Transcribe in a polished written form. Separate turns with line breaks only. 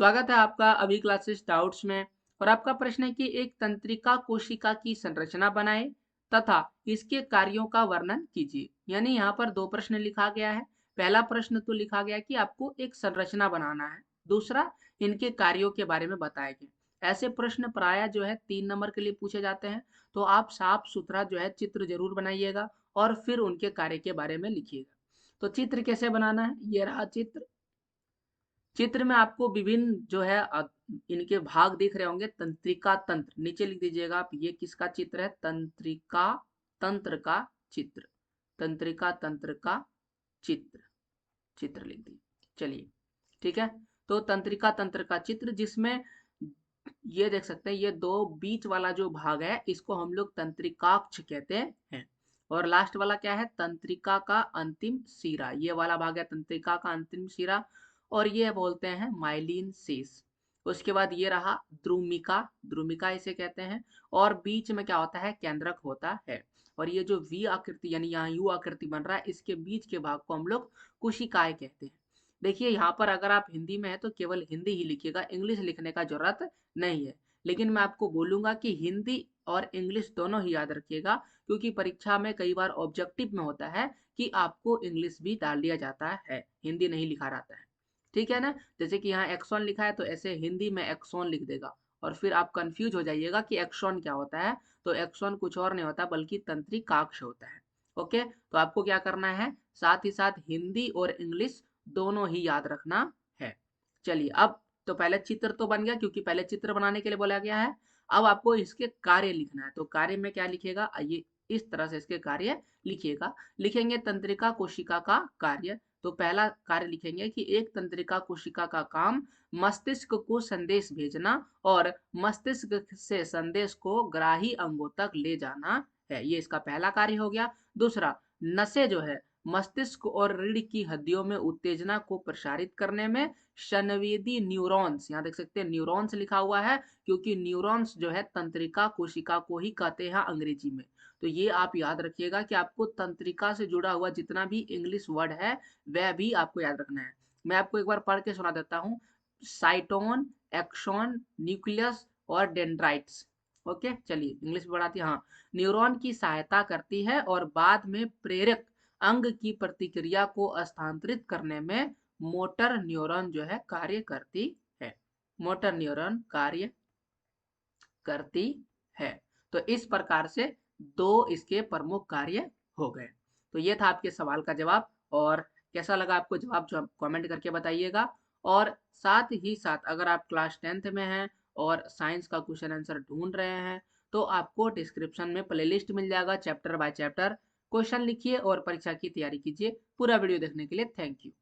स्वागत है आपका अभी क्लासेस डाउट्स में। और आपका प्रश्न है कि एक तंत्रिका कोशिका की संरचना बनाएं तथा इसके कार्यों का वर्णन कीजिए। यानी यहाँ पर दो प्रश्न लिखा गया है। पहला प्रश्न तो लिखा गया कि आपको एक संरचना बनाना है, दूसरा इनके कार्यों के बारे में बताया गया। ऐसे प्रश्न प्राय जो है 3 नंबर के लिए पूछे जाते हैं। तो आप साफ सुथरा जो है चित्र जरूर बनाइएगा और फिर उनके कार्य के बारे में लिखिएगा। तो चित्र कैसे बनाना है, ये रहा चित्र। चित्र में आपको विभिन्न जो है इनके भाग दिख रहे होंगे। तंत्रिका तंत्र नीचे लिख दीजिएगा आप, ये किसका चित्र है, तंत्रिका तंत्र का चित्र। तंत्रिका तंत्र का चित्र, चित्र लिख दीजिए। चलिए ठीक है। तो तंत्रिका तंत्र का चित्र जिसमें ये देख सकते हैं, ये दो बीच वाला जो भाग है इसको हम लोग तंत्रिकाक्ष कहते हैं। और लास्ट वाला क्या है, तंत्रिका का अंतिम सिरा। ये वाला भाग है तंत्रिका का अंतिम सिरा और ये बोलते हैं माइलिन शेष। उसके बाद ये रहा द्रुमिका, द्रुमिका इसे कहते हैं। और बीच में क्या होता है, केंद्रक होता है। और ये जो वी आकृति यानी यहाँ यू आकृति बन रहा है, इसके बीच के भाग को हम लोग कोशिकाएं कहते हैं। देखिए यहाँ पर अगर आप हिंदी में है तो केवल हिंदी ही लिखिएगा, इंग्लिश लिखने का जरूरत नहीं है। लेकिन मैं आपको बोलूंगा कि हिंदी और इंग्लिश दोनों ही याद रखिएगा, क्योंकि परीक्षा में कई बार ऑब्जेक्टिव में होता है कि आपको इंग्लिश भी डाल दिया जाता है, हिंदी नहीं लिखा रहता है। ठीक है ना। जैसे कि यहाँ एक्सॉन लिखा है तो ऐसे हिंदी में एक्सॉन लिख देगा और फिर आप कंफ्यूज हो जाइएगा कि एक्सॉन क्या होता है। तो एक्सॉन कुछ और नहीं होता बल्कि तंत्रिकाक्ष होता है। ओके, तो आपको क्या करना है, साथ ही साथ हिंदी और इंग्लिश दोनों ही याद रखना है। चलिए अब तो पहले चित्र तो बन गया, क्योंकि पहले चित्र बनाने के लिए बोला गया है। अब आपको इसके कार्य लिखना है। तो कार्य में क्या लिखिएगा, आइए इस तरह से इसके कार्य लिखिएगा। लिखेंगे तंत्रिका कोशिका का कार्य। तो पहला कार्य लिखेंगे कि एक तंत्रिका कोशिका का काम मस्तिष्क को संदेश भेजना और मस्तिष्क से संदेश को ग्राही अंगों तक ले जाना है। ये इसका पहला कार्य हो गया। दूसरा, नसें जो है मस्तिष्क और रीढ़ की हड्डियों में उत्तेजना को प्रसारित करने में संवेदी न्यूरॉन्स, यहाँ देख सकते हैं न्यूरॉन्स लिखा हुआ है, क्योंकि न्यूरॉन्स जो है तंत्रिका कोशिका को ही कहते हैं अंग्रेजी में। तो ये आप याद रखिएगा कि आपको तंत्रिका से जुड़ा हुआ जितना भी इंग्लिश वर्ड है वह भी आपको याद रखना है। मैं आपको एक बार पढ़ के सुना देता हूँ। साइटोन, एक्सॉन, न्यूक्लियस और डेंड्राइट्स। ओके चलिए इंग्लिश में बढ़ाती है। हाँ, न्यूरॉन की सहायता करती है और बाद में प्रेरक अंग की प्रतिक्रिया को स्थानांतरित करने में मोटर न्यूरॉन जो है कार्य करती है। मोटर न्यूरॉन कार्य करती है। तो इस प्रकार से दो इसके प्रमुख कार्य हो गए। तो ये था आपके सवाल का जवाब। और कैसा लगा आपको जवाब, जो कमेंट करके बताइएगा। और साथ ही साथ अगर आप क्लास 10th में हैं और साइंस का क्वेश्चन आंसर ढूंढ रहे हैं तो आपको डिस्क्रिप्शन में प्लेलिस्ट मिल जाएगा, चैप्टर बाय चैप्टर क्वेश्चन लिखिए और परीक्षा की तैयारी कीजिए। पूरा वीडियो देखने के लिए थैंक यू।